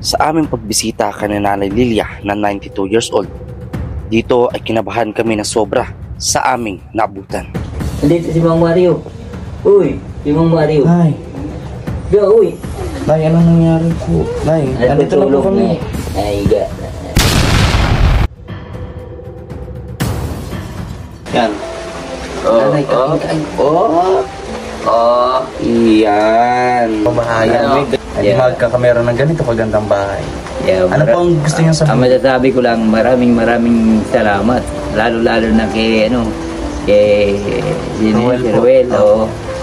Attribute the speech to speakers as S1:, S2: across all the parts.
S1: Sa aming pagbisita kay Nanay Lilia na 92 years old, dito ay kinabahan kami ng sobra sa aming naabutan.
S2: Nandito si Mang Mario. Uy, si Mang Mario.
S3: Nay.
S2: Go, uy.
S3: Nay, anong nangyari po? Nay, andito na po kami.
S2: Ay, ga.
S3: Yan.
S2: Nanay,
S1: Iyan.
S3: Pamahayan. Hindi magkakamera ng ganito kagandang bahay.
S2: Yeah,
S3: Ano po ang gusto niyo sabihin?
S2: Ang masasabi ko lang, maraming salamat. Lalo na kay Ruel.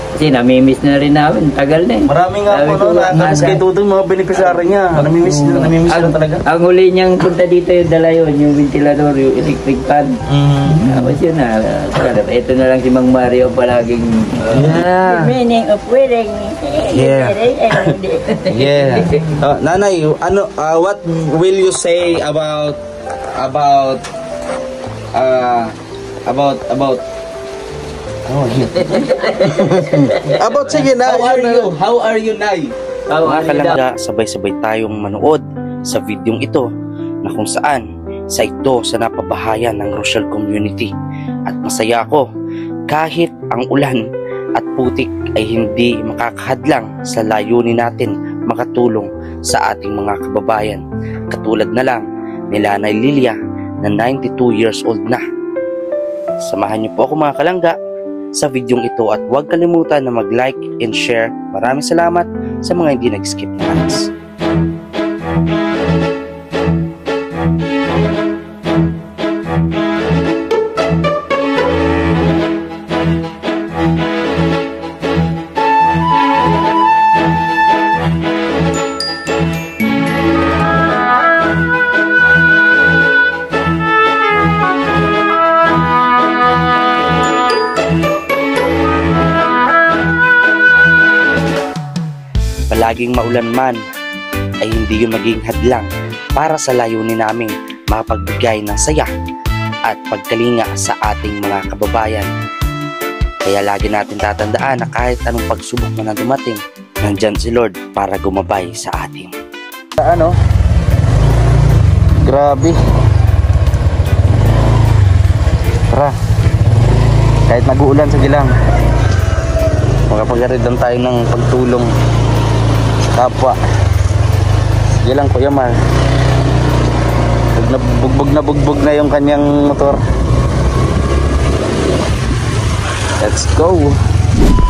S2: Kasi namimiss na rin namin, tagal na eh.
S3: Maraming nga po, nakakas kay Tutoy, mga beneficiary niya. Namimiss na talaga.
S2: Ang huli niyang punta dito yung dala yun, yung ventilador, yung electric fan. Tapos yun na, ito na lang si Mang Mario palaging meaning of wedding.
S1: Yeah. Nanay, what will you say about
S3: Sige na.
S1: How are you, Nay? Mga kalangga, sabay-sabay tayong manood sa videong ito na kung saan sa ito sa napabahayan ng Rochelle community. At masaya ako kahit ang ulan at putik ay hindi makakahadlang sa layunin natin makatulong sa ating mga kababayan. Katulad na lang ni Nanay Lilia na 92 years old na. Samahan niyo po ako mga kalangga sa videong ito at huwag kalimutan na mag-like and share. Maraming salamat sa mga hindi nag-skip ng ads. Palaging maulan man ay hindi yun maging hadlang para sa layunin naming mapagbigay ng saya at pagkalinga sa ating mga kababayan. Kaya lagi natin tatandaan na kahit anong pagsubok na dumating, nandyan si Lord para gumabay sa atin.
S3: Grabe. Tara. Kahit nag-uulan, sige lang. Makapagarid lang tayo ng pagtulong kapwa. Sige lang Kuya Mar. Bugbog na yung kanyang motor. Let's go.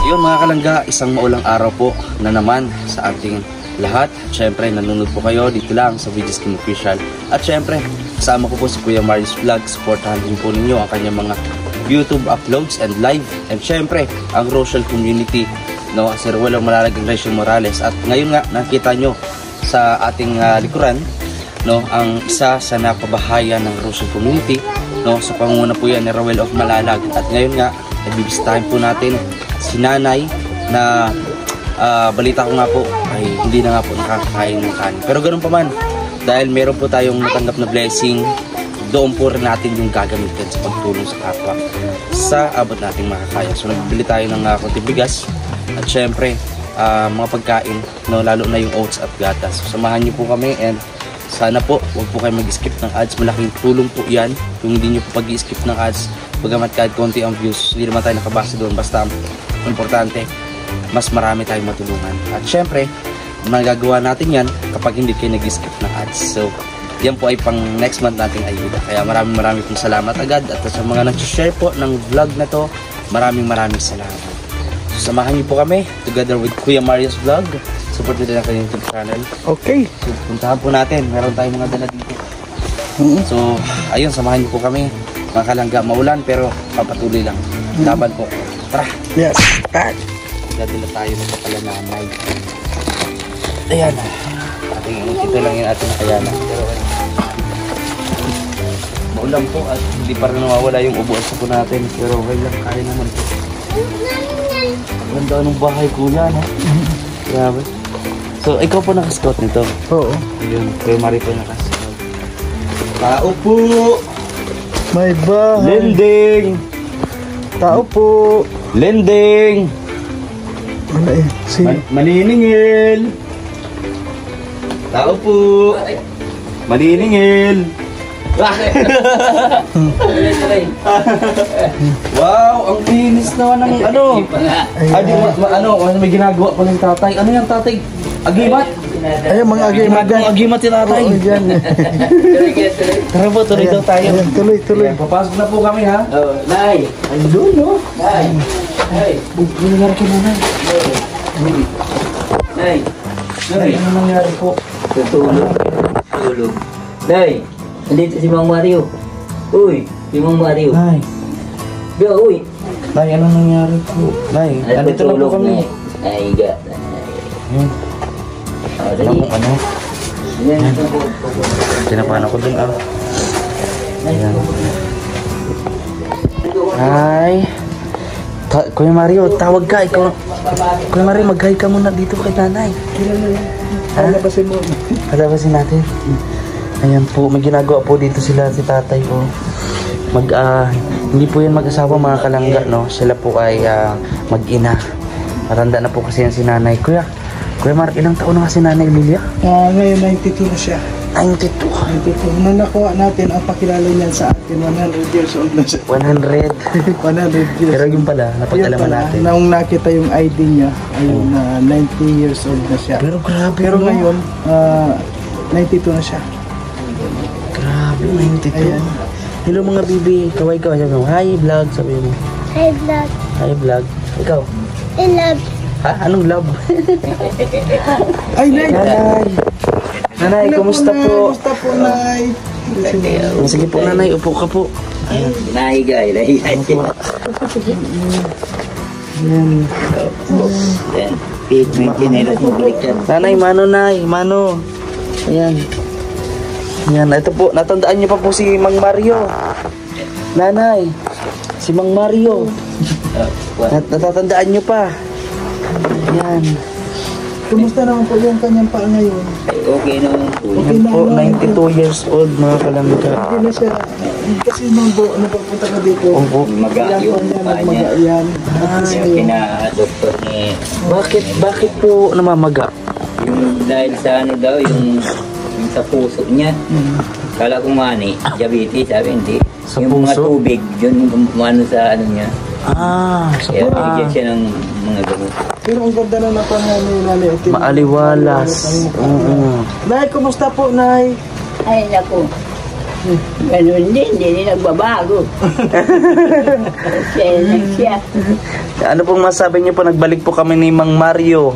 S1: Yun mga kalangga, isang maulang araw po na naman sa ating lahat. Siyempre nanonood po kayo dito lang sa Videos King Official. At siyempre kasama ko po si Kuya Marius Vlog. Supportahan din po ninyo ang kanyang mga YouTube uploads and live. And siyempre ang Rochelle community, no, si Ruel Malalagang Rachel Morales. At ngayon nga nakita nyo sa ating likuran, no, ang isa sa napabahayan ng Rochelle community, no, sa pangunguna po yan ni Ruel of Malalag. At ngayon nga ibibisitahin po natin si Nanay na balita ko nga po ay hindi na nga po nakakakain ng kanin. Pero ganoon pa man, dahil meron po tayong natanggap na blessing, doon po rin natin yung gagamitin sa pagtulong sa kapwa sa abot nating makakaya. So nagbili tayo ng konti bigas at syempre mga pagkain, no, lalo na yung oats at gatas. So samahan niyo po kami and sana po huwag po kayo mag-skip ng ads. Malaking tulong po yan kung hindi niyo po pag-skip ng ads. Bagamat kahit konti ang views, hindi naman tayo nakabasa doon. Basta importante, mas marami tayong matulungan. At syempre magagawa natin yan kapag hindi kayo nag-skip ng ads. So yan po ay pang next month nating ayuda. Kaya maraming pong salamat agad. At sa mga nag-share po ng vlog na to, maraming salamat. So samahan niyo po kami together with Kuya Marius Vlog. Support nyo din ang kanyang YouTube channel.
S3: Okay.
S1: So puntahan po natin. Meron tayong mga dala dito. So ayun, samahan niyo po kami. Mga kalangga, maulan pero papatuloy lang. Laban po. Tara.
S3: Yes. Back.
S1: Dadala tayo ng kapalanamay. Ayan. Ito lang yung ating kayana. Maulan po at hindi pa rin nawawala yung ubo at sapo natin. Pero okay lang, kaya naman po. Ganda ng bahay kuya, no? Grabe. So, ikaw po nakascout nito?
S3: Oo.
S1: Ayun, Kuya Mari po nakascout. Tao po!
S3: May bahay.
S1: Lending!
S3: Tao po.
S1: Lending!
S3: Ano eh? Si...
S1: Maniningil! Tao po. Maniningil. Wow, ang linis naman ng ano. May ginagawa pa ng tatay. Ano yan, tatay? Agimat?
S4: Ayun, mga agimat.
S1: Agimat si tatay.
S4: Oo, dyan.
S1: Tara po, tuloy daw tayo.
S4: Ayan, tuloy.
S1: Papasok na po kami, ha?
S2: Nay.
S1: Ayun, no?
S2: Nay. Nay.
S1: Ano nangyari kay nanay?
S2: Nay.
S1: Nay, ano nangyari po?
S2: Tutulog. Tulog. Nay. Nandito si Mang Mario. Uy, si Mang Mario.
S1: Nay,
S2: Go, uy.
S1: Nay, ano nangyari po? Nay, andito na po kami.
S2: Ay, ga.
S1: Ayun,
S2: Dali.
S1: ano?
S2: Yan.
S1: Tinapahan ako dun, ah. Ayan. Hi. Kuya Mario, tawag ka. Ikaw. Kuya Mario, mag-hi ka muna dito kay nanay.
S4: Palabasin mo.
S1: Palabasin natin. Ayan po, may ginagawa po dito sila si tatay po. Hindi po yan mag-asawa mga kalangga, no? Sila po ay mag-ina. Matanda na po kasi yan si nanay. Kuya Mark, ilang taon na nga si nanay Lilia?
S4: Ngayon 92 na siya.
S1: 92.
S4: 92. Nung nakuha natin ang pakilala niyan sa atin, 100 years old na siya.
S1: 100.
S4: 100 years.
S1: Pero yun pala,
S4: Yun
S1: napag-alaman
S4: pala,
S1: natin.
S4: nung nakita yung ID niya, ayun, 90 years old na siya.
S1: Pero grabe,
S4: Pero
S1: no?
S4: ngayon, 92 na siya.
S1: Grabe, 92.
S4: Ayan.
S1: Hello mga bibi, kaway-kaway. Sabi mo, hi vlog, sabi mo.
S5: Hi, vlog.
S1: Hi vlog. Ikaw?
S5: I love.
S1: Ha? Anong love?
S4: Ay, Nay!
S1: Nanay, kumusta po?
S4: Kumusta po, Nay?
S1: Sige po nanay, upo ka po.
S2: Nahiga, nahiga.
S4: Yan.
S2: Yan. Treatment kinailas mo balikan.
S1: Nanay, mano nay, mano. Ayan. Ayan, ito po, natandaan niyo pa po si Mang Mario. Nanay, si Mang Mario. Natatandaan niyo pa. Ayan.
S4: Kumusta naman po yung kanyang paa ngayon?
S2: Okay naman po.
S1: Ayan po, 92 years old mga kalangga.
S4: Hindi na siya. Kasi nung napapunta ka dito,
S1: Opo.
S2: Maga yung paa niya.
S4: nagmaga yan.
S2: Yung kina-doktor ni...
S1: Bakit po namamaga?
S2: Yung dahil sa ano daw, yung sa puso niya. Kala ko mani, diabetes, sabi hindi.
S1: Sa
S2: yung mga
S1: puso?
S2: tubig, yun yung umano sa ano niya.
S1: So,
S2: Kaya binigyan siya ng mga gamot.
S4: Pero ang ganda na napangalan ni Nanay Otin.
S1: maaliwalas. Oo.
S4: Nay, kumusta po, Nay?
S5: Ay, naku. Ganun din, hindi nagbabago. Siya.
S1: Ano pong masabi niyo po, nagbalik po kami ni Mang Mario.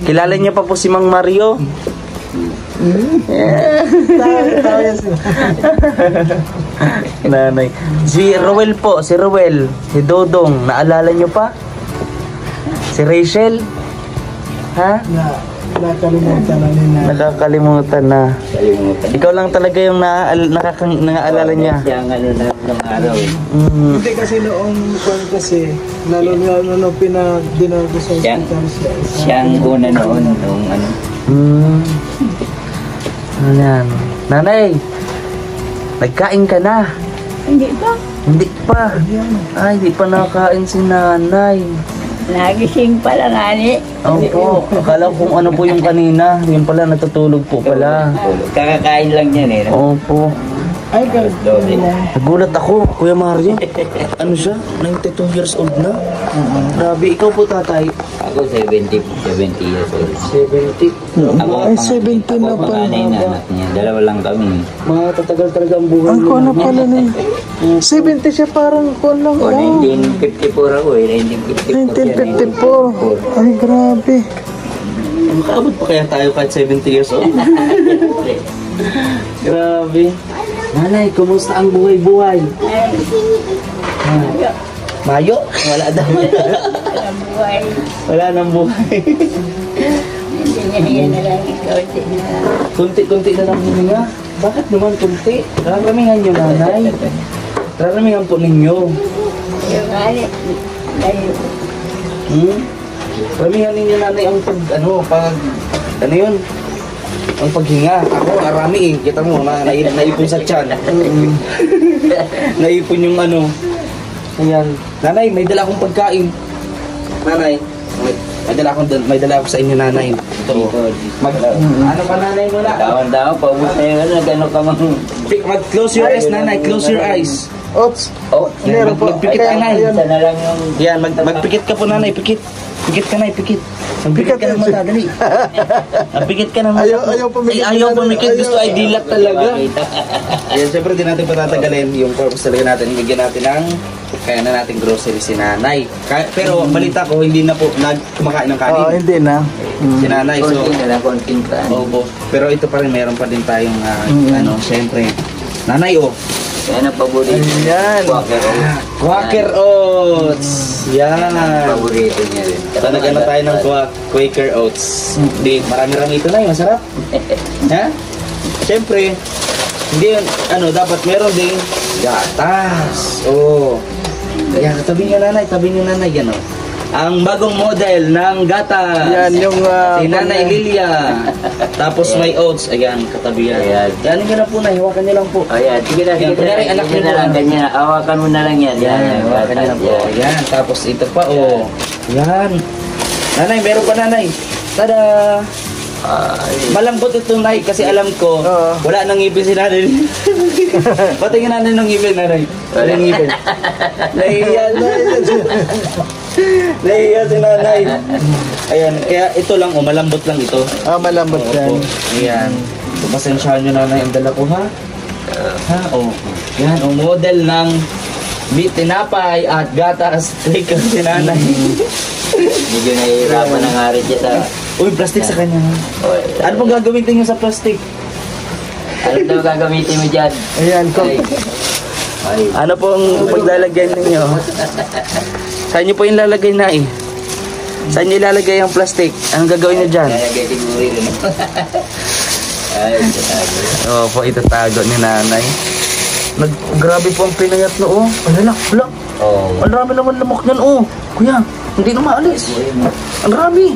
S1: Kilala niyo pa po si Mang Mario?
S4: Tawa yan siya.
S1: Nanay. Si Rowel po, si Rowel. Si Dodong, naalala niyo pa? Si Rachel? Ha?
S4: Nakalimutan na ni Nanay.
S1: Nakakalimutan na.
S2: Kalimutan.
S1: Ikaw lang talaga yung naaalala niya.
S2: Siya ang ano na ng araw.
S4: Hindi kasi noong lalo nung pinag-dinago sa
S2: Siya,
S4: hospital siya.
S2: siya ang una noon, nung ano.
S1: Ayan. Nanay, nagkain ka na.
S5: Hindi pa.
S1: Hindi pa. Ay, hindi pa nakakain si nanay.
S5: Nagising pala nga ni.
S1: Opo, akala ko kung ano po yung kanina. Yung pala, natutulog po pala.
S2: Kakakain lang yan eh.
S1: Opo.
S4: Ay,
S2: Dole.
S1: Nagulat ako, Kuya Mario. Ano siya? 92 years old na? Grabe, ikaw po tatay.
S2: Ako 70 years old.
S1: 70.
S4: Ay, 70 na
S2: Ako
S4: pala.
S2: panganay na anak niya. Dalawa lang kami.
S1: Matatagal talaga ang buhay
S4: Ang
S1: niya.
S4: kuno pala na 70 siya parang kuno lang.
S2: O, 1954 ako eh. 1954.
S4: 1954. Ay, grabe.
S1: Makaabot pa kaya tayo kahit 70 years old? Grabe. Nanay, kumusta ang buhay-buhay? Mayo? Wala daw.
S5: Ang buhay.
S1: Wala nang buhay.
S5: Hindi niya na lang ikaunti na.
S1: Kunti-kunti na lang hininga. Bakit naman kunti? Raramihan nyo, nanay. Raramihan po ninyo.
S5: Yung ano,
S1: Ramihan ninyo, nanay, ang ano yun? Ang paghinga. Ako, arami eh. Kita mo, naipon sa tiyan. Naipon yung ano. Ayan. Nanay, may dala akong pagkain. Nanay, may dala ako sa inyo, nanay. Ito. Ano pa, nanay mo na?
S2: Dawan-dawan, paubos na yun. Gano'n ka mang...
S1: Close your eyes, nanay. Close your eyes.
S4: Oats.
S2: Oh,
S4: Meron po.
S1: Magpikit ka, nay.
S2: isa na lang yung...
S1: Yan, magpikit ka po, nanay. Pikit. Pikit ka, nay. Pikit. Magpikit ka ng mata, dali. Magpikit ka ng mata.
S4: Ayaw pumikit.
S1: Ayaw pumikit. Gusto ay dilat talaga. Yan, syempre di natin patatagalin yung purpose talaga natin. Bigyan natin ng kaya na natin grocery si nanay. Pero balita ko, hindi na po kumakain ng kanin.
S4: Hindi na.
S1: Si nanay. So,
S2: Konting na lang, konting pa.
S1: opo. Pero ito pa rin, meron pa din tayong, syempre. Nanay,
S2: Yan ang paborito.
S4: Ayan.
S1: Quaker Oats. Yan.
S2: Paborito niya rin.
S1: Talaga na tayo ng Quaker Oats. Hindi, marami-rami ito na yung masarap. Ha? Siyempre, hindi yun, dapat meron ding gatas. Yan, tabi niyo nanay, yan ang bagong model ng gatas.
S4: Yan yung...
S1: Si Nanay Lilia. Tapos may oats. Ayan, katabi yan.
S2: Ayan.
S1: Yan yung ganap po na. Hiwakan niyo lang po.
S2: Ayan, sige na, sige
S1: Kunyari,
S2: na.
S1: anak
S2: Sige
S1: niyo
S2: na lang,
S1: po.
S2: ganyan. Awakan mo na lang yan.
S1: Yan, hiwakan niyo lang po. Yan, tapos ito pa, Yan. Nanay, meron pa, nanay. Tada! Malambot ito, nay, kasi alam ko, wala nang ngipin si nanay. Patingin nanay ng ngipin, nanay. Wala nang ngipin. Nahiya si nanay. Ayan, kaya ito lang, malambot lang ito.
S4: malambot yan.
S1: Ayan. So, pasensyahan nyo, nanay, ang dala ko, ha? Yan, model ng meat tinapay at gatas. Take si nanay.
S2: Medyo nahihirapan ng hari siya sa...
S1: Uy, plastic sa kanya. Ano pong gagamitin nyo sa plastic?
S2: Ano daw gagamitin mo dyan?
S4: Ayan,
S1: Ano pong paglalagyan ninyo? Saan nyo po yung lalagay na Saan nyo ilalagay ang plastic? Anong gagawin nyo dyan?
S2: Lalagay siguro yun. Ay,
S1: Oo po, itatago ni nanay. Grabe po ang pinayat no, Ang hala. Ang dami naman lamok niyan, Kuya, hindi na maalis. Ang dami.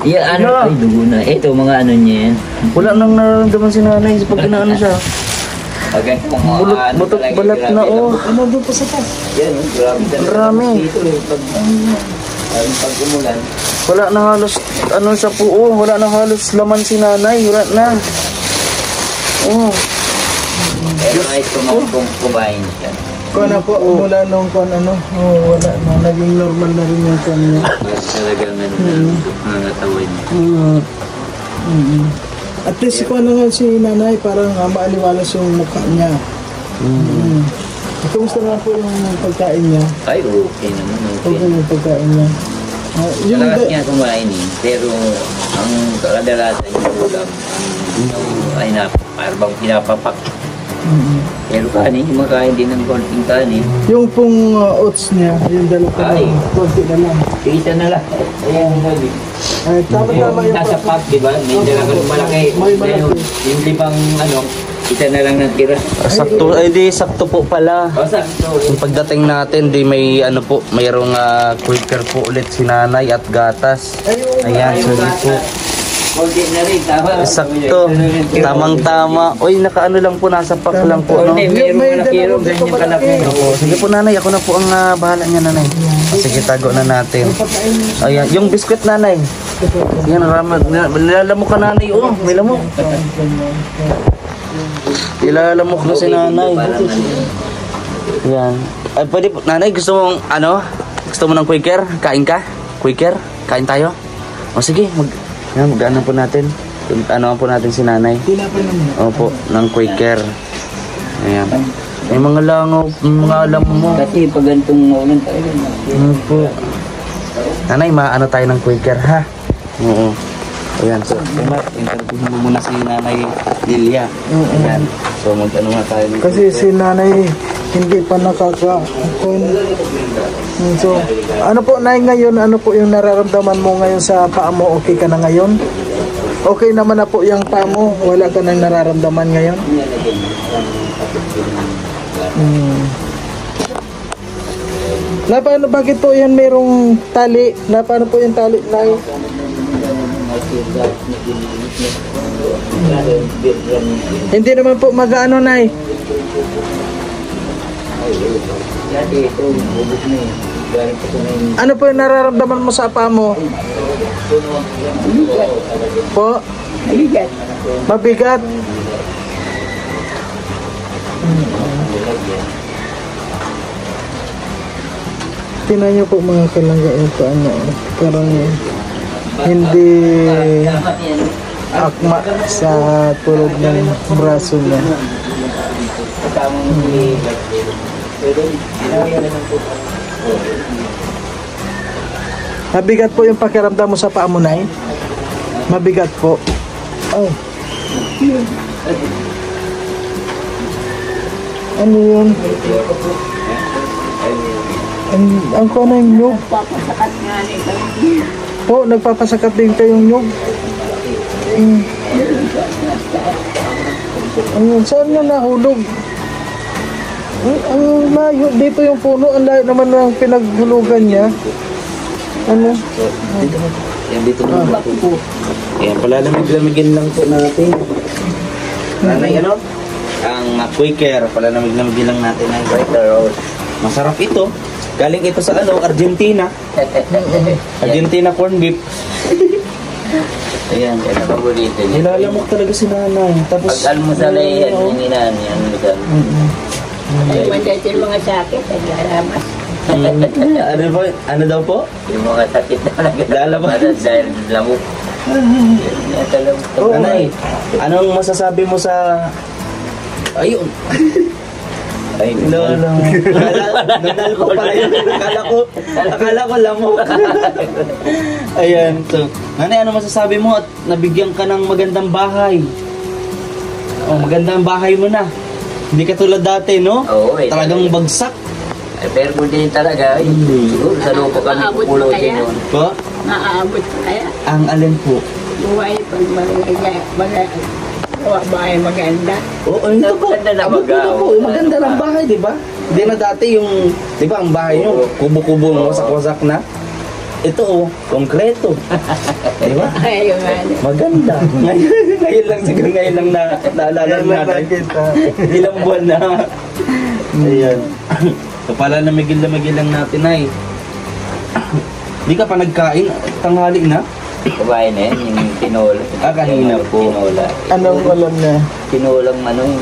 S2: Yan, ay, dugo na. Ito, mga ano niya yan.
S1: Wala nang nararamdaman si nanay pag ginaano siya.
S2: Agad kung
S1: Butot balat na,
S4: Ano doon pa sa tas?
S2: Yan, grabe.
S1: Ang dami.
S2: Dito, pag umulan.
S1: Wala na halos, siya po, wala na halos laman si nanay. Wala na.
S2: Pero ay kumain siya.
S4: Kuha po, mula nung wala na. Naging normal na rin yung kuha niya.
S2: Talagang nangatawin.
S4: At least kuha na nga si nanay, parang maaliwalas yung mukha niya. Kumusta na po yung pagkain niya?
S2: Ay, okay naman.
S4: Okay yung pagkain niya. Yung
S2: Malakas niya kumain pero ang kadalasan yung ulam ay parang pinapapak. Pero kanin, makain din ng konting kanin.
S4: yung pong oats niya, yung dalawa ko
S2: Ay.
S4: konti na lang.
S2: Kita na lang. Ayan, sabi.
S4: Ay, tama-tama yung
S2: Nasa pack, di ba? May dalagang malaki.
S4: May malaki.
S2: Yung limang kita na lang natira.
S1: Sakto po pala.
S2: O, sakto.
S1: Yung pagdating natin, may mayroong Quaker po ulit si nanay at gatas. Ayan, so po.
S2: Konti na rin, tama.
S1: Sakto. Tamang-tama. Uy, nakaano lang po, nasa pack lang po, no?
S2: Konti, mayroong malaki rin, ganyan kalaki.
S1: Sige po, nanay. Ako na po ang bahala niya, nanay. Sige, tago na natin. Ayan, yung biskwit, nanay. Yan, nilalamok ka, nanay. May lamok. Nilalamok na si nanay. Yan. Ay, pwede po, nanay, gusto mong, gusto mo ng Quaker? Kain ka? Quaker? Kain tayo? O sige, mag-ano po natin. Ano po natin si nanay? Opo, ng Quaker. Ayan. May mga langaw, mga alam mo.
S2: Kasi pag ganitong ulan tayo.
S1: Opo. Nanay, maano tayo ng Quaker, ha? Oo. Ayan, so, interview mo muna si Nanay Lilia. Ayan. So, mag-ano nga tayo.
S4: Kasi si nanay hindi pa So, ano po nay ngayon, ano po yung nararamdaman mo ngayon sa paa mo? Okay ka na ngayon? Okay naman na po yung paa mo? Wala ka nang nararamdaman ngayon? Na paano, bakit po yan merong tali? Na paano po yung tali nay? Hindi naman po mag-ano nay.
S2: Dati ito, bubog na eh.
S4: Ano po yung nararamdaman mo sa paa mo? Po?
S5: Mabigat.
S4: Mabigat? Tingnan niyo po mga kalangga ito, ano, parang hindi akma sa tulad ng braso niya. Mabigat po yung pakiramdam mo sa paa mo, Nay? Mabigat po. Oh. Ano yun? Ang ko na yung nyug.
S5: Papasakat nga nito.
S4: Po, nagpapasakat din kayong nyug. Ayun, saan na nahulog? Ang layo, dito yung puno, ang layo naman ng pinaghulugan niya. Ano?
S1: Yan dito naman po. Ayan, palalamig-lamigin lang po natin. Nanay, ano? Ang Quaker, palalamig-lamigin lang natin ang Quaker. Masarap ito. Galing ito sa ano, Argentina. Argentina corn beef. Ayan,
S2: Yan ang paborito niya.
S1: nilalamok talaga si nanay. Tapos,
S2: Pag-almusal ay yan, yung inaan yan.
S5: Ay, mandatin mga sakit. Ay, lalamas.
S1: ano po? Ano daw po?
S2: Yung mga sakit na
S1: Lalabas.
S2: dahil lamok.
S1: Oh, nanay, anong masasabi mo sa... Ayun.
S2: Ay,
S1: No. Nanal ko pala yun. Akala ko lamok. Ayan. So, nanay, ano masasabi mo at nabigyan ka ng magandang bahay? Oh, magandang bahay mo na. Hindi ka tulad dati, no?
S2: Oo, eh.
S1: Talagang bagsak.
S2: Ay, pero kung din talaga, siguro sa lupa kami
S5: Maabot
S2: pupulo
S5: pa
S2: din
S5: kaya?
S2: yun.
S1: Po?
S5: Maaabot pa kaya.
S1: Ang alin po?
S5: Buhay pag gawa ba ay maganda.
S1: Oo, ito po.
S2: Maganda na
S1: Abot
S2: baga,
S1: mo po.
S2: oo.
S1: Maganda ng bahay, di ba? Hindi na dati yung, di ba, ang bahay nyo, kubo-kubo, wasak-wasak na. Ito, oh, konkreto. Di ba?
S5: Ay, yung ano.
S1: Maganda. Ngayon lang, siguro ngayon lang naalala natin. Ilang buwan na. Ayan. So, pala namigil-namigil lang natin ay. Di ka pa nagkain? Tanghali na?
S2: Kumain na yan, yung tinola.
S1: Kanina po.
S2: Tinola.
S4: Anong alam na?
S2: Tinolang manong.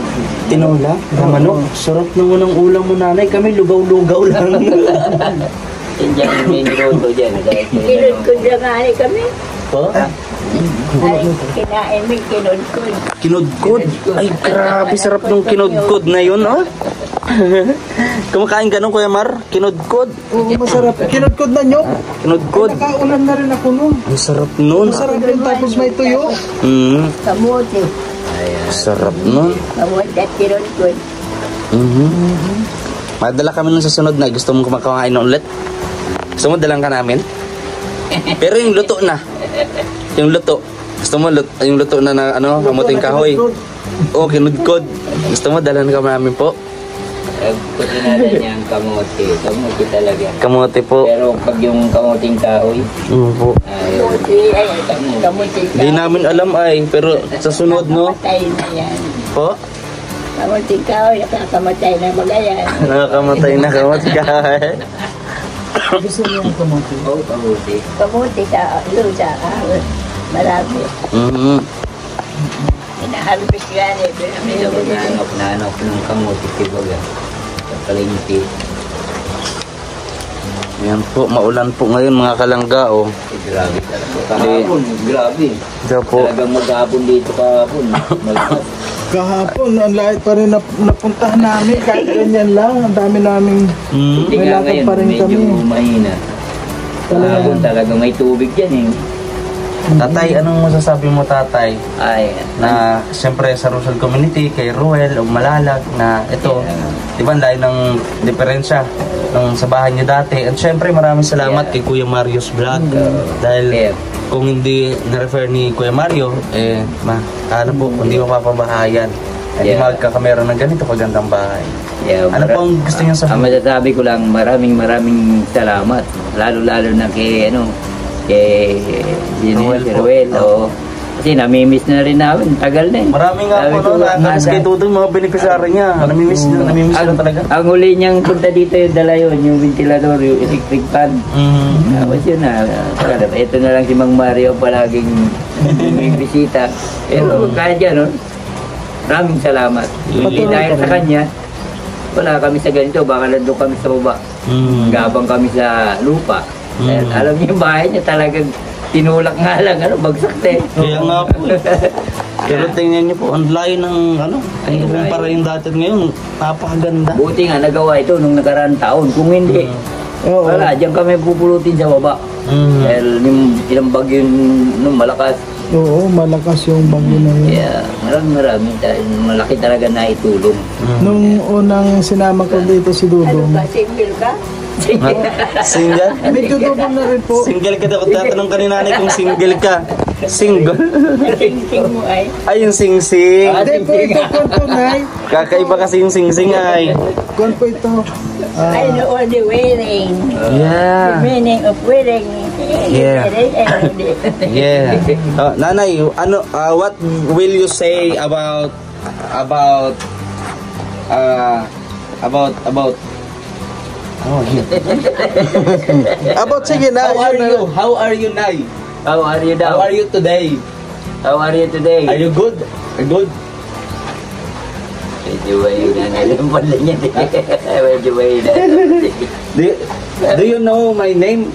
S1: Tinola? Manok? Sarap ng unang ulam mo, nanay. Kami lugaw-lugaw lang.
S2: Yan dyan yung may niluto dyan.
S5: Kinudkod lang nga ay kami.
S1: Po?
S5: Ay, kinain mo yung kinudkod.
S1: Kinudkod? Ay, grabe. Sarap ng kinudkod na yun, oh. Kumakain ka nun, Kuya Mar? Kinudkod?
S4: Oo, masarap. Kinudkod na nyog.
S1: Kinudkod?
S4: Nakaulan na rin ako nun.
S1: Ang sarap nun.
S4: Masarap rin tapos may tuyo.
S5: Kamuti.
S1: Sarap nun.
S5: Kamuti at kinudkod.
S1: Madala kami nun sa sunod na. Gusto mong kumakain na ulit? Gusto mo dalang ka namin? Pero yung luto na. Yung luto. Gusto mo yung luto na ano, kamuting kahoy? Oo, kinudkod. Gusto mo dalan ka namin po?
S2: Kusinada niya ang kamote. Kamote talaga.
S1: Kamote po.
S2: Pero pag yung kamoting kahoy,
S1: Po.
S2: ay,
S5: Kamuti ay kamuti.
S1: Di namin alam ay, pero sa sunod, no?
S5: Nakamatay na yan.
S1: Po?
S5: Kamuti ka, nakakamatay na magayan.
S1: Nakakamatay na kamote kahoy.
S4: Gusto niyo yung kamote?
S2: oh, kamote.
S5: Kamuti sa lusa. Marami. Inaharvest yan eh.
S2: Medyo nanok ng kamote, tibaga. Sa palengke.
S1: Yan po, maulan po ngayon mga kalangga, oh.
S2: Grabe talaga. Kahapon, grabe.
S1: Diyan po.
S2: Talagang maghapon dito kahapon.
S4: Kahapon, ang lahat pa rin napuntahan namin. Kahit ganyan lang, ang dami naming
S2: Hindi
S4: may
S2: nga
S4: lakad
S2: ngayon,
S4: pa rin
S2: medyo
S4: kami.
S2: mahina. Kahapon talaga may tubig dyan eh.
S1: Tatay, anong masasabi mo, tatay?
S2: Ay,
S1: Na siyempre sa Rosal Community, kay Ruel o Malalag, na ito, di ba, dahil ng diferensya ng sa bahay niyo dati. At siyempre maraming salamat kay Kuya Mario's Vlog. Dahil kung hindi na-refer ni Kuya Mario, ano po, hindi mapapabahayan. Hindi magkakamera ng ganito kagandang bahay. Ano po ang gusto niyo
S2: ang
S1: sabihin?
S2: masasabi ko lang, maraming salamat. Lalo na kay, kay
S1: Ruel po.
S2: Ruel, o Kasi namimiss na rin namin, tagal na eh.
S3: Marami nga
S2: Sabi
S3: po,
S2: ko,
S3: no? Nakakamiss kay Tutoy, mga beneficiary niya. Namimiss na talaga.
S2: Ang huli niyang punta dito yung dala yun, yung ventilador, yung electric fan. Tapos yun na, ito na lang si Mang Mario palaging may bisita. Pero kahit yan, no? Maraming salamat. Hindi dahil sa kanya, wala kami sa ganito, baka nandun kami sa baba. Gabang kami sa lupa. Dahil alam niyo yung bahay niya talagang tinulak nga lang, bagsak na eh.
S3: Kaya nga po. Pero tingnan niyo po, ang layo ng ay kumpara yung dati ngayon, napakaganda.
S2: Buti nga nagawa ito nung nakaraang taon. Kung hindi, wala, diyan kami pupulutin sa baba. Dahil yung ilang bagyo nung malakas.
S4: Oo, malakas yung bagyo na yun.
S2: Kaya maraming malaki talaga na itulong.
S4: Nung unang sinama ko dito si
S5: Ano
S4: Dudong,
S5: ba, single ka?
S3: Single?
S4: medyo dubong na rin po.
S3: Single ka daw. Tatanong ka ni nanay kung single ka. Single?
S5: Sing-sing mo ay.
S3: Ay, yung sing-sing.
S4: Hindi po ito, kontunay.
S3: Kakaiba kasi yung sing-sing ay.
S4: Kon po ito.
S5: I know all the wedding. The
S3: Yeah.
S5: meaning of wedding.
S3: Yeah.
S5: Yeah.
S3: Yeah. Nanay, what will you say about oh,
S4: About sige na.
S3: How are you, Nay?
S2: How are you daw?
S3: How are you today?
S2: How are you today?
S3: Are you good? Good?
S2: Medyo way na alam pala niya. Medyo way na.
S3: Do you know my name?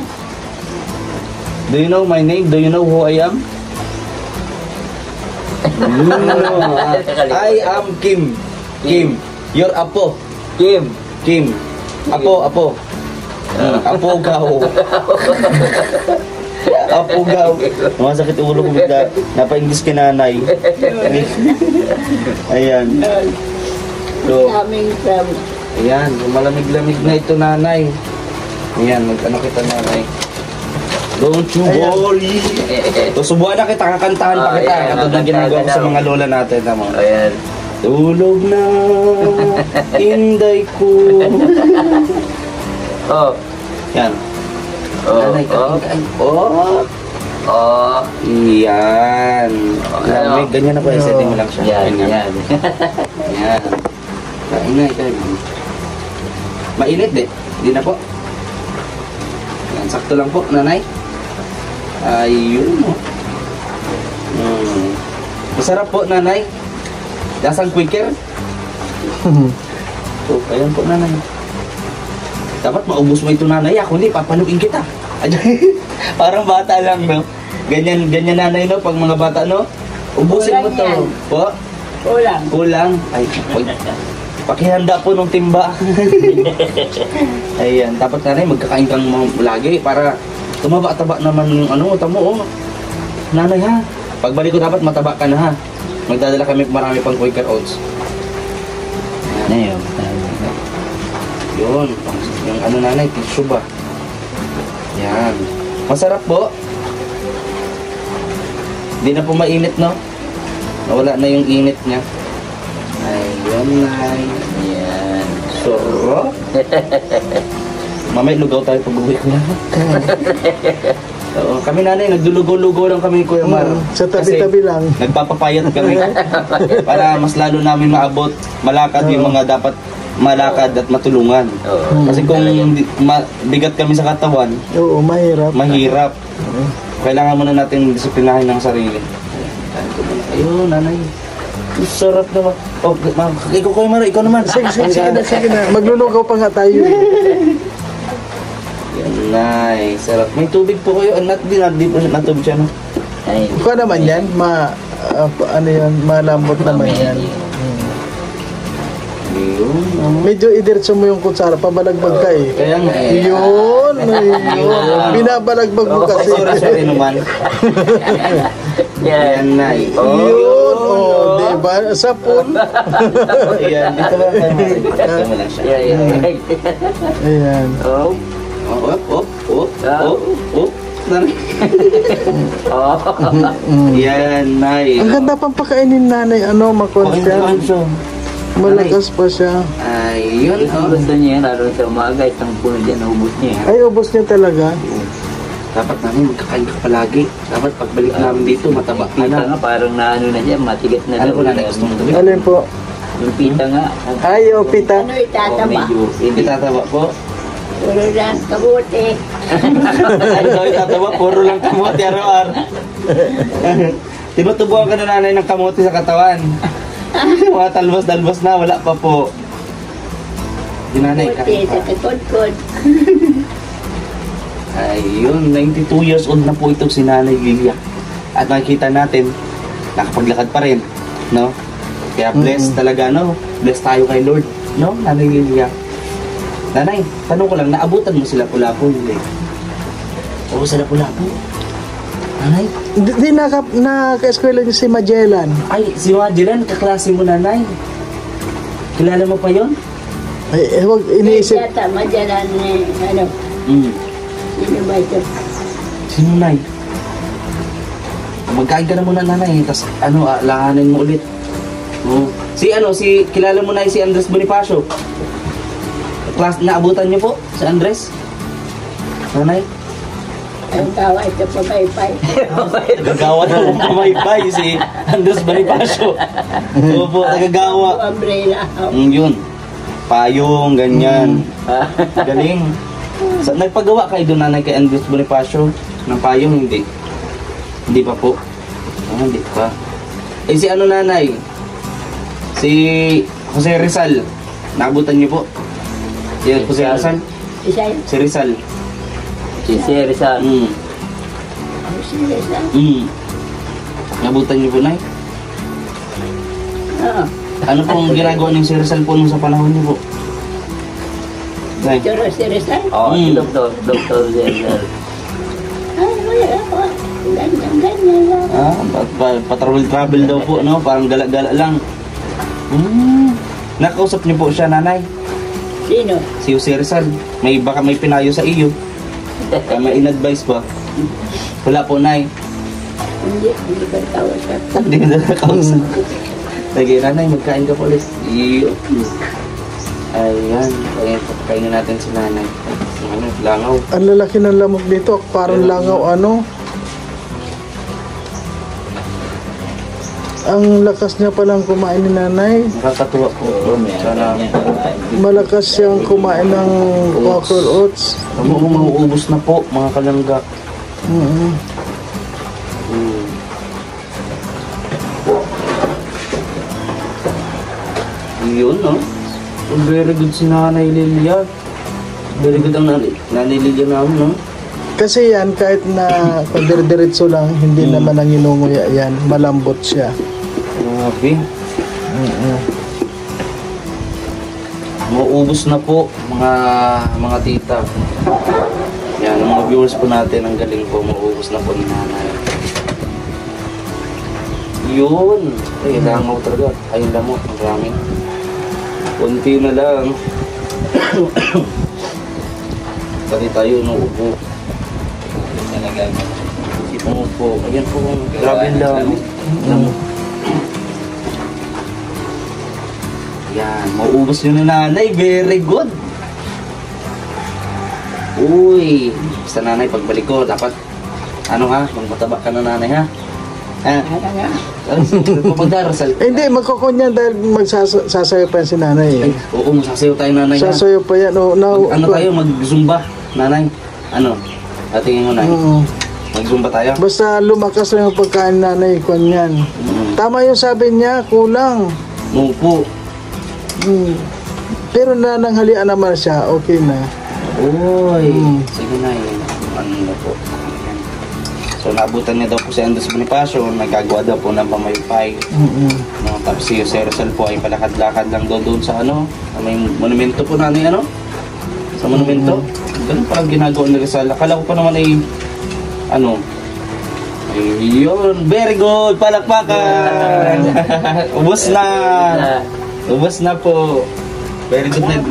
S3: Do you know my name? Do you know who I am? No, I am Kim. Kim. Your apo.
S2: Kim.
S3: Kim. Apo. Apo gaw. Apo gaw. Masakit ulo ko bigla. Napa-English kay nanay. Ayan. So,
S5: Coming from
S3: ayan. Malamig-lamig na ito, nanay. Ayan. Mag-ano kita, nanay. Don't you worry. So, subuhan na kita. Kakantahan pa kita.
S2: Ayan,
S3: Katulad ng ginagawa ko sa mga lola natin. Tama.
S2: Ayan.
S3: Tulog na inday ko.
S2: Oh.
S3: Yan. Nanay, kain. Oh.
S2: Oh.
S3: Yan. Lamig. Ganyan na po. Setting mo lang siya.
S2: Yan.
S3: Ganyan. Yan. Kain na. Kain. Mainit eh. Hindi na po. Yan. Sakto lang po, nanay. Ayun. Masarap po, nanay. Lasang quicker. So, ayan po, nanay. Dapat maubos mo ito, nanay. Ako hindi, papaluin kita. Parang bata lang, no? Ganyan, nanay, no? Pag mga bata, no? Ubusin mo to.
S5: Kulang yan.
S3: Po?
S5: kulang.
S3: Kulang. Ay, pakihanda po nung timba. Ayan, dapat nanay, magkakain kang lagi para tumaba-taba naman yung tamo, oh. Nanay, ha? Pagbalik ko dapat mataba ka na, ha? Magdadala kami marami pang Quaker Oats.
S2: Ayan.
S3: Yun, yung nanay, tissue ba? Yan. Masarap po. Hindi na po mainit, no? Nawala na yung init niya. Ayun, nay.
S2: Ayan.
S3: Sarap. Mamay, lugaw tayo pag-uwi ko lang. Oo, kami nanay, nagdulugo-lugo lang kami, Kuya Mar.
S4: Sa tabi-tabi lang.
S3: Nagpapapayat kami para mas lalo namin maabot, malakad yung mga dapat malakad at matulungan.
S2: Oo.
S3: Kasi kung bigat kami sa katawan,
S4: Oo, mahirap.
S3: mahirap. Kailangan muna natin disiplinahin ng sarili. Ayun, nanay. Ang sarap naman. Oh, ikaw, Kuya Mar, ikaw naman.
S4: Sige na. Maglulugaw pa nga tayo.
S3: Yan, nay. Sarap. May tubig po kayo. Di po natubig siya, no?
S2: Ay.
S4: Ikaw naman yan, malambot naman yan.
S3: Ayun.
S4: Medyo idiretso mo yung kutsara, pabalagbag ka eh.
S3: Kaya nga eh.
S4: Yun. Binabalagbag mo kasi.
S3: Sorry naman. Yan, nay.
S4: Yun. Oh, diba? Sa pool.
S3: Ayan, dito ba kayo, Mar? Dito mo lang siya.
S2: Ayan.
S4: Ayan.
S2: Oh.
S3: Oh. Nanay.
S2: Oh.
S3: Yan, nay.
S4: Ang ganda pang pakainin nanay, makonsyan. Malakas pa siya.
S3: Ayun,
S2: Ang gusto niya yan, lalo sa umaga, isang puno dyan, naubos niya.
S4: Ay, ubos niya talaga.
S3: Dapat nanay, magkakain ka palagi. Dapat pagbalik namin dito, mataba ka
S2: Pita
S3: na.
S2: nga, parang na ano na siya, matigas na.
S3: Ano po nanay, gusto mo gawin?
S4: Alin po?
S2: Yung pita nga.
S4: Ay, o pita.
S5: Ano itataba?
S2: Medyo,
S3: Hindi tataba po.
S5: Puro lang kabuti.
S3: Ano daw itataba? Puro lang kamote araw-araw. Tinutubuan ka na nanay ng kamote sa katawan. Mga talbos-dalbos na, wala pa po. Di nanay,
S5: Kabuti
S3: kain
S5: sa
S3: pa.
S5: kakod-kod.
S3: Ayun, 92 years old na po itong si Nanay Lilia. At makikita natin, nakapaglakad pa rin, no? Kaya blessed talaga, no? Blessed tayo kay Lord, no? Nanay Lilia. Nanay, tanong ko lang, naabutan mo sila Lapu-Lapu, hindi? Oo, sa Lapu-Lapu. Nanay?
S4: Di naka-eskwela niyo si Magellan.
S3: Ay, si Magellan, kaklase mo nanay. Kilala mo pa yon?
S4: Ay, huwag iniisip.
S5: Yata, madyalan ni, ano, sino ba ito?
S3: Sino nay? Magkain ka na muna nanay, tapos langanin mo ulit. Si kilala mo na si Andres Bonifacio. Naabutan niyo po si Andres? Nanay?
S5: Ang tawa ito pabaypay.
S3: Nagagawa ng pamaypay si Andres Bonifacio. Oo po, nagagawa.
S5: Umbrella.
S3: Yun. Payong, ganyan. Galing. Nagpagawa kayo doon nanay kay Andres Bonifacio ng payong, hindi? Hindi pa po. Hindi pa. Eh si ano nanay? Si Jose Rizal. Naabutan niyo po? Si Jose Rizal?
S5: Isa yun.
S3: Si Rizal.
S2: si Rizal.
S5: Ano sila sa?
S3: Naabutan niyo po, nay?
S5: Oo.
S3: Ano pong ginagawa ng si Rizal po nung sa panahon niyo po? Nay?
S5: Pero si Rizal?
S2: Oo, si Dr. Rizal.
S5: Ay, wala ako. Ganyan lang.
S3: Patravel daw po, no? Parang gala-gala lang. Nakausap niyo po siya, nanay?
S5: Sino?
S3: Si Jose Rizal. Baka may pinayo sa iyo. Kaya may in-advise ba? Wala po, nay.
S5: Hindi ko tawag sa
S3: Hindi ko na nakausap. Sige, nanay, magkain ka po ulit. Iyo. Ayan. Ayan, papakainin natin si nanay. Langaw.
S4: Ang lalaki ng lamok dito, parang langaw ano. Ang lakas niya palang kumain ni nanay.
S3: Nakakatuwa po. Sana
S4: Malakas siyang kumain ng Quaker Oats.
S3: mauubos na po, mga kalangga.
S4: Mm.
S3: Yun, no? Very good si Nanay Lilia. Very good ang Nanay Lilia namin, no?
S4: Kasi yan, kahit na diretso lang, hindi naman ang inunguya yan. Malambot siya.
S3: Grabe. Mauubos na po, mga tita. Yan, ang mga viewers po natin, ang galing po, mauubos na po ni Nanay. Yun. Ay, langaw talaga. Ay, lamok. Ang marami. Kunti na lang. Pati tayo, nauupo. Umupo. Ayan po, grabe lang. Yan, mauubos yun ni Nanay. Very good. Uy, basta Nanay, pagbalik ko, dapat, magmataba ka na Nanay, ha? Ha? Pagdarasal.
S4: Eh, hindi, magkukunyan dahil magsasayo pa yan si nanay.
S3: Ay, oo, masasayaw tayo Nanay, ha?
S4: Sasayo pa yan. Oh, now,
S3: Tayo, mag-zumba, Nanay. Tingin mo, Nay. Mag-zumba tayo.
S4: Basta lumakas lang yung pagkain nanay, kunyan. Tama yung sabi niya, kulang.
S3: Mupo.
S4: Pero nananghalian naman siya, okay na.
S3: Uy. Sige na, na po. Ayan. So, naabutan niya daw po si Andres Bonifacio. Nagagawa daw po ng pamaypay. No, tapos si Jose Rizal po ay palakad-lakad lang doon sa may monumento po Nanay, sa monumento. Ganun parang ginagawa ni Rizal. Akala ko pa naman ay yun, very good, palakpakan. Ubus na. Ubus na po. Very good na.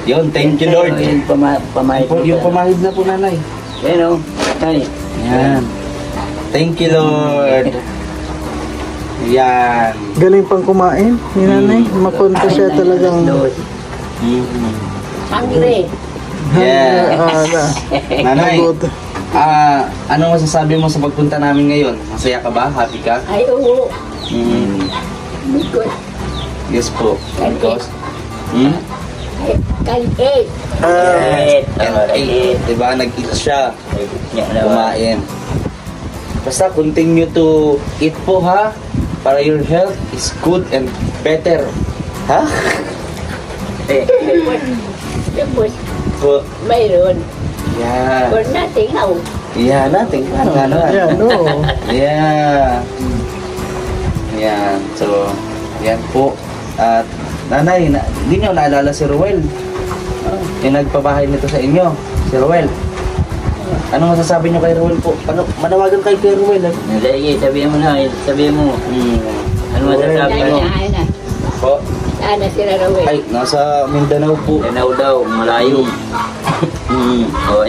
S3: Yun, thank you Lord.
S2: Yung pamahid.
S3: Yung pamahid na po Nanay.
S2: Yan o. Ay.
S3: Yan. Thank you Lord. Yan.
S4: Galing pang kumain ni nanay. Makonta siya talagang...
S5: Hungry.
S3: Yeah. Nanay.
S4: Pagod.
S3: Ano masasabi mo sa pagpunta namin ngayon? Masaya ka ba? Happy ka?
S5: Ay, oo. Because,
S3: Yes po. Because?
S5: kan-eat.
S3: Diba? Nag-eat siya. Kumain. Basta continue to eat po ha. Para your health is good and better. Ha?
S5: Tapos,
S3: Po.
S5: mayroon.
S3: Yeah.
S5: For nothing, how?
S3: Yeah, natin. Ano nga naman?
S4: Yeah, no.
S3: Yeah. Yan. So, yan po. At, nanay, hindi nyo naalala si Ruel. Yung nagpabahay nito sa inyo. Si Ruel. Ano masasabi nyo kay Ruel po? Ano, manawagan kayo kay Ruel.
S2: Sige, sabihin mo na. Sabihin mo. Ano masasabi mo?
S5: Sana,
S3: Po?
S5: sana sila rawin.
S3: Ay, nasa Mindanao po.
S2: Tanaw daw, malayo.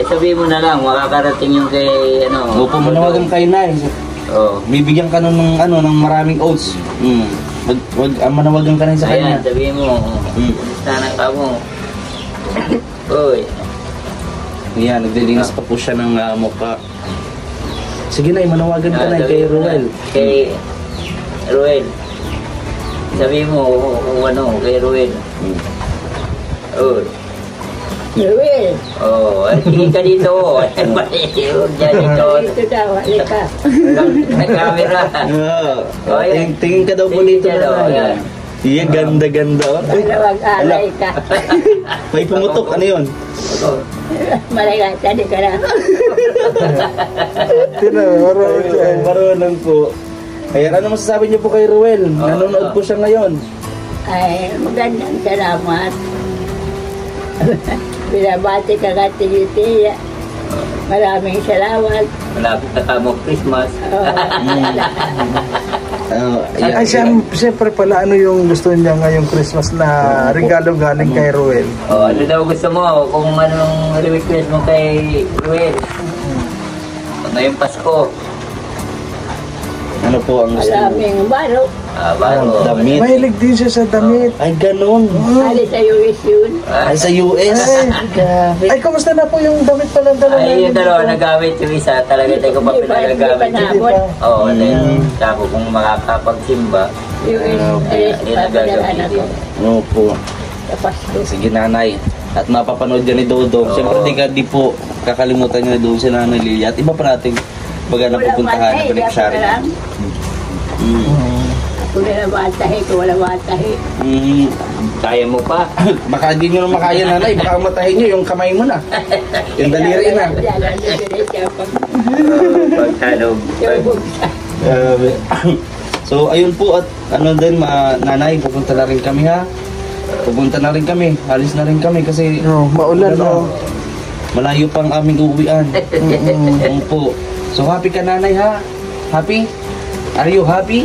S2: Sabihin mo na lang, makakarating yung kay,
S3: Opo, manawagan kayo na. Bibigyan ka nun ng maraming oats. Manawagan ka na sa kanya.
S2: Ayan, sabihin mo. Sana ka mo. Uy.
S3: Yan, naglilinis pa po siya ng mukha. Sige na, manawagan ka na kay Ruel.
S2: Kay Ruel. Sabihin mo kung kay Ruel. Uy.
S5: Rawin.
S2: Tingin ka dito. Diyan dito.
S5: Dito daw, halika.
S2: Nag-camera.
S3: Tingin ka daw po dito na. Iya, ganda-ganda.
S5: Para mag-alay ka.
S3: May pumutok, ano yun?
S5: Malagay, di ka na.
S3: Marunong po. Ayan, ano masasabi niyo po kay Ruel? Nanonood po siya ngayon.
S5: Ay, magandang salamat. Binabati ka ka tinitiya. Maraming salamat.
S2: Malapit na kamo Christmas.
S4: Ay, siyempre pala, ano yung gusto niya ngayong Christmas na regalo galing kay Ruel?
S2: Ano daw gusto mo? Kung anong request mo kay Ruel? Ngayong Pasko.
S3: Ano po ang gusto mo?
S5: Maraming baro.
S2: Baro.
S3: Damit.
S4: Mahilig din siya sa damit.
S3: Ay, ganun.
S5: Ali sa US yun.
S3: Ay, sa US.
S4: Ay, kamusta na po yung damit pala dalawa?
S2: Ay, yung dalawa nagamit yung isa. Talaga tayo ko pa
S5: Hindi pa
S2: pinagagamit.
S5: naabot.
S2: Oo, sabi kung makakapagsimba.
S5: US, papadala ko.
S3: Opo.
S5: Sa Pasko.
S3: Sige, nanay. At mapapanood ka ni Dodo. Siyempre, di po kakalimutan niyo na doon si Nanay Lilia. At iba pa natin baga na pupuntahan na pinag-share.
S5: Kung nila matahi, kung wala matahi.
S2: Kaya mo pa.
S3: Baka di nyo na makaya, nanay. Baka matahin nyo yung kamay mo na. Yung daliri na.
S2: Pagtalog.
S3: So, ayun po. At ano din, nanay, pupunta na rin kami ha. Pupunta na rin kami. Alis na rin kami kasi
S4: maulan o.
S3: Malayo pang aming uuwian. Po. So, happy ka, nanay ha? Happy? Are you happy?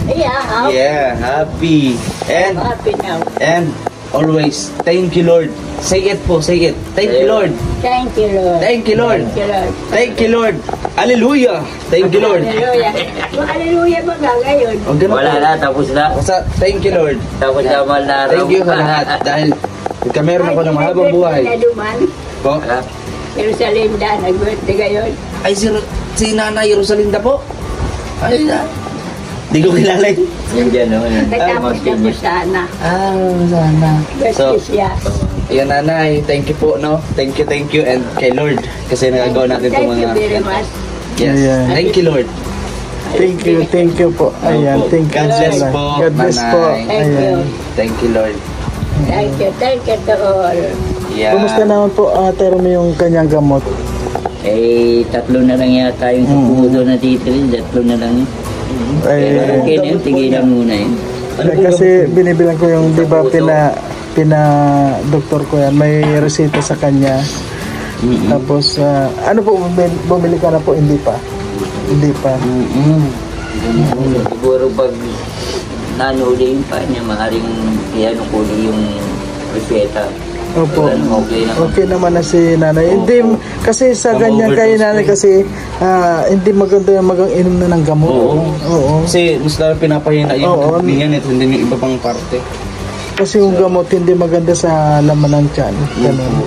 S5: Yeah,
S3: Yeah, happy.
S5: I'm happy now.
S3: And always, thank you, Lord. Say it po, say it. Thank you, Lord.
S5: Thank you, Lord.
S3: Thank you, Lord.
S5: Thank you, Lord.
S3: Thank you, Lord. Hallelujah. Thank you, Lord.
S5: Hallelujah. Hallelujah ba nga ngayon?
S3: O, ganun
S2: Wala
S3: po.
S2: na, tapos na.
S3: Basta, thank you, Lord.
S2: Tapos na mahal na araw.
S3: Thank you sa lahat. Dahil meron ako ng mahabang buhay. Po?
S5: Jerusalem da, nag-birthday ngayon.
S3: Ay, si Nanay Rosalinda po. Ay, di ko kilala yun.
S2: Yung dyan, no?
S5: Nagtapos na po sana.
S3: Sana. So,
S5: Birthday siya.
S3: ayan, Nanay. Thank you po, no? Thank you. And kay Lord. Kasi nagagawa natin itong
S5: Thank you
S3: mga...
S5: very much.
S3: Yes.
S4: Ayan.
S3: Thank you, Lord.
S4: Thank you po. Ayan, thank you.
S3: God bless po,
S4: God bless po.
S3: Nanay.
S5: Thank you.
S4: Ayan.
S3: Thank you, Lord.
S5: Thank you to all.
S3: Yeah.
S4: Kumusta naman po, Termi, yung kanyang gamot?
S2: Tatlo na lang yata yung sa puso na titrin. Tatlo na lang yun. Pero
S4: Ay,
S2: okay na yun, tigilan muna yun.
S4: kasi binibilang ko yung, di ba, doktor ko yan, may reseta sa kanya. Tapos, ano po, bumili ka na po, hindi pa.
S2: Siguro pag nanuli yung pa niya, maaaring ianukuli yung reseta.
S4: Opo.
S2: Okay na.
S4: Okay naman na si nanay. Hindi, kasi sa ganyan kay nanay kasi hindi maganda yung inom na ng gamot.
S3: Oo.
S4: Oo.
S3: Kasi mas lalo pinapahina yung
S4: Oo.
S3: niyan at hindi yung iba pang parte.
S4: Kasi yung gamot hindi maganda sa laman ng tiyan. Ganun.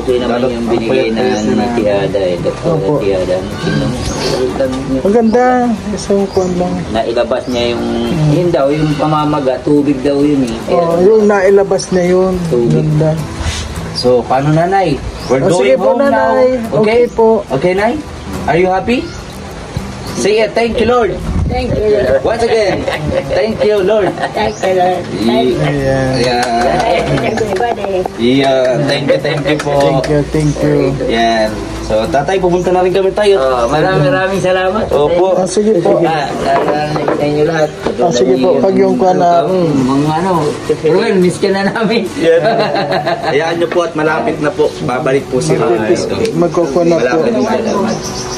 S2: Okay naman yung binigay na ni Tiada eh.
S4: Opo.
S2: Dr. Tiada.
S4: Maganda. Isang kuwan lang.
S2: Nailabas niya yung, yun daw, yung pamamaga, tubig daw yun eh.
S4: Oh, yung nailabas na yun.
S2: Tubig.
S4: Ganda.
S3: So, paano nanay? We're
S4: Sige
S3: going
S4: po,
S3: home
S4: nanay.
S3: now.
S4: Okay po.
S3: Okay, Nay? Are you happy? Say it. Thank you, Lord.
S5: Thank you, Lord.
S3: Once again. Thank you, Lord.
S5: Thank you, Lord. Thank you.
S4: Ayan.
S3: Yeah.
S5: Everybody.
S3: Yeah. Thank you po.
S4: Thank you.
S3: Yan. So, tatay, pupunta na rin kami tayo.
S2: Maraming salamat.
S3: Opo.
S4: Ah, sige po.
S2: Sa inyo lahat.
S4: Sige po, pag yung kuwan na...
S2: Mga ano, Ruel, miss ka na namin.
S3: Yan. Hayaan niyo po at malapit na po. Babalik po si Ron.
S4: Magkukuha na po.
S3: Malapit na.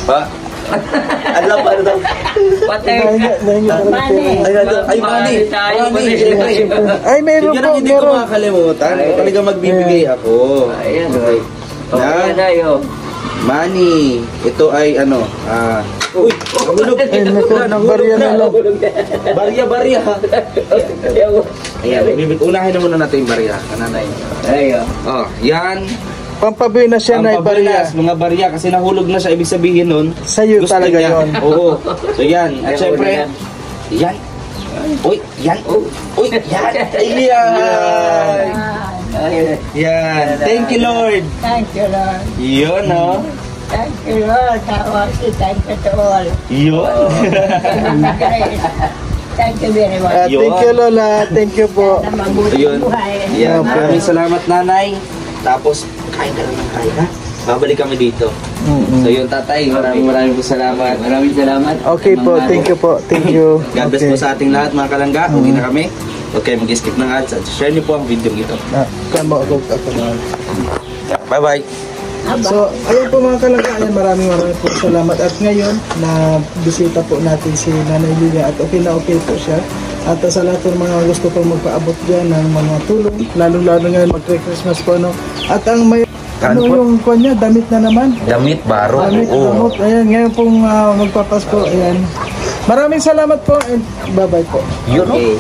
S3: Pa? Alam pa daw.
S2: Patay.
S3: Ay, Mani.
S4: Ay, meron
S3: Siguro
S4: po,
S3: hindi ko
S4: meron.
S3: makakalimutan. Talaga magbibigay ako.
S2: Ayan,
S3: Na?
S2: tayo.
S3: Mani, ito ay ano, uy, nahulog.
S4: Ay, naku, barya na lang.
S3: Barya. Ayan, unahin na muna natin yung barya, kananay.
S2: Ayan.
S3: Oh, yan.
S4: Pampabuhay na siya na barya.
S3: Pampabunas, mga barya, kasi nahulog na siya, ibig sabihin nun.
S4: Sa'yo
S3: gusto
S4: talaga
S3: niya.
S4: yun.
S3: Oo. So yan, at syempre, yan. Uy, yan. Uy, yan. Ayan. Yan. Thank you, Lord.
S5: Thank you, Lord.
S3: Yun, no?
S5: Thank you, Lord. Thank you to all.
S3: Yun.
S5: Thank you very much.
S4: Thank you, Lola. Thank you po.
S5: Na mabuti
S3: Ayun.
S5: buhay.
S3: Yan. Maraming salamat, nanay. Tapos, kain ka lang ng kain, ha? Babalik kami dito. So yun, tatay. Maraming po salamat.
S2: Maraming salamat.
S4: Okay po, thank you po. Thank you.
S3: God bless po sa ating lahat, mga kalangga. Uwi na kami. Huwag kayo mag-skip ng ads at share niyo po ang video ito.
S4: Kamo ako.
S3: Bye-bye.
S4: So, ayun po mga kalangga, ayan, maraming po salamat. At ngayon, na bisita po natin si Nanay Lilia at okay na okay po siya. At sa lahat ng mga gusto pong magpaabot dyan ng mga tulong, lalo-lalo ngayon magre-Christmas po, no? At ang may, ano yung kanya, damit na naman?
S3: Damit, baro.
S4: Damit, gamot. Ayan, ngayon pong magpapasko, ayan. Maraming salamat po and bye-bye po.
S3: Yun, no?
S2: Okay.